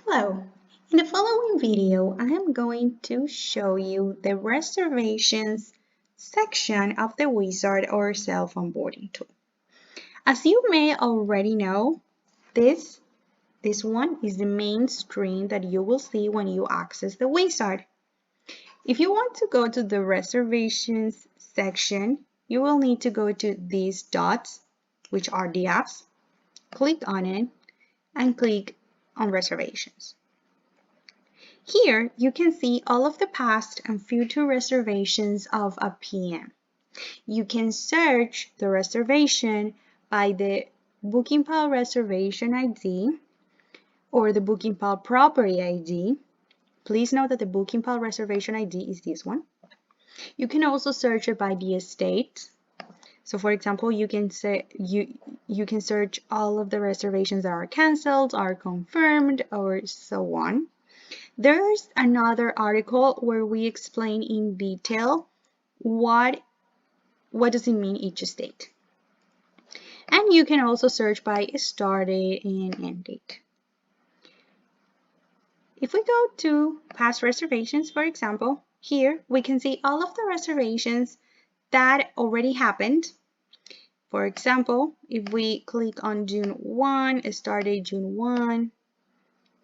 Hello, in the following video, I am going to show you the reservations section of the wizard or self-onboarding tool. As you may already know, this one is the main screen that you will see when you access the wizard. If you want to go to the reservations section, you will need to go to these dots, which are the apps, click on it, and click on reservations. Here, you can see all of the past and future reservations of a PM. You can search the reservation by the BookingPal reservation ID or the BookingPal property ID. Please note that the BookingPal reservation ID is this one. You can also search it by the estate. So for example, you can say you can search all of the reservations that are canceled, are confirmed, or so on. There's another article where we explain in detail what does it mean each state. And you can also search by start date and end date. If we go to past reservations, for example, here we can see all of the reservations that already happened. For example, if we click on June 1, start date June 1,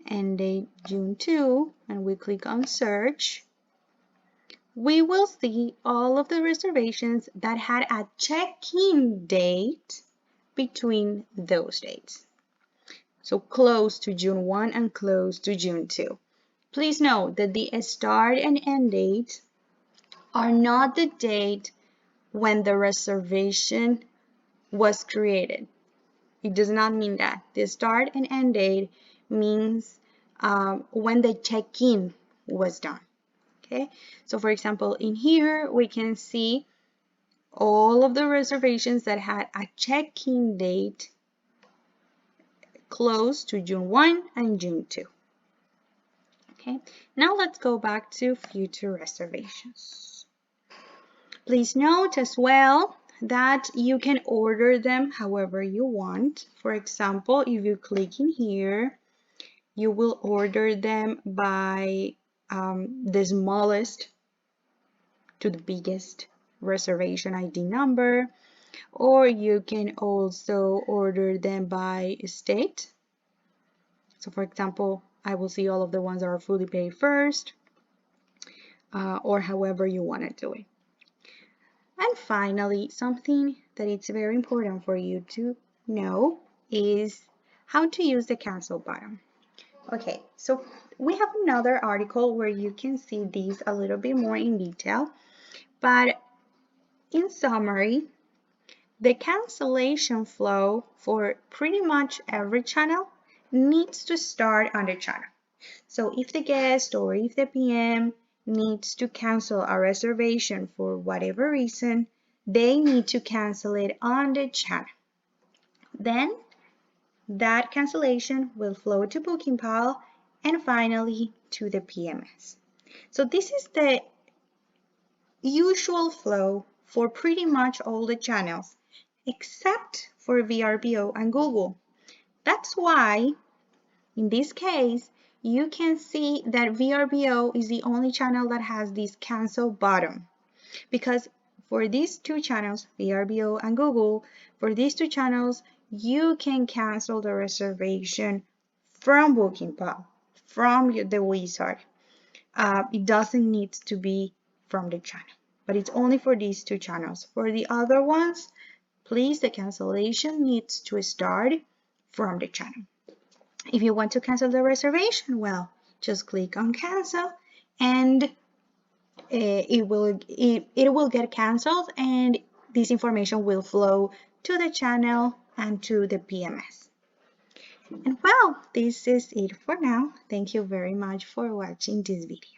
end date June 2, and we click on search, we will see all of the reservations that had a check-in date between those dates. So close to June 1 and close to June 2. Please note that the start and end date are not the date when the reservation was created. It does not mean that. The start and end date means when the check-in was done. Okay, so for example, in here we can see all of the reservations that had a check-in date close to June 1 and June 2. Okay, now let's go back to future reservations. Please note as well that you can order them however you want. For example, if you click in here, you will order them by the smallest to the biggest reservation ID number, or you can also order them by state. So for example, I will see all of the ones that are fully paid first, or however you want to do it. And finally, something that it's very important for you to know is how to use the cancel button. Okay, so we have another article where you can see these a little bit more in detail, but in summary, the cancellation flow for pretty much every channel needs to start on the channel. So if the guest or if the PM needs to cancel a reservation for whatever reason, they need to cancel it on the channel. Then that cancellation will flow to BookingPal and finally to the PMS. So this is the usual flow for pretty much all the channels, except for VRBO and Google. That's why, in this case, you can see that VRBO is the only channel that has this cancel button. Because for these two channels, VRBO and Google, for these two channels, you can cancel the reservation from BookingPal, from the wizard. It doesn't need to be from the channel, but it's only for these two channels. For the other ones, please, the cancellation needs to start from the channel. If you want to cancel the reservation, well, just click on cancel and it will get canceled, and this information will flow to the channel and to the PMS. And well, this is it for now. Thank you very much for watching this video.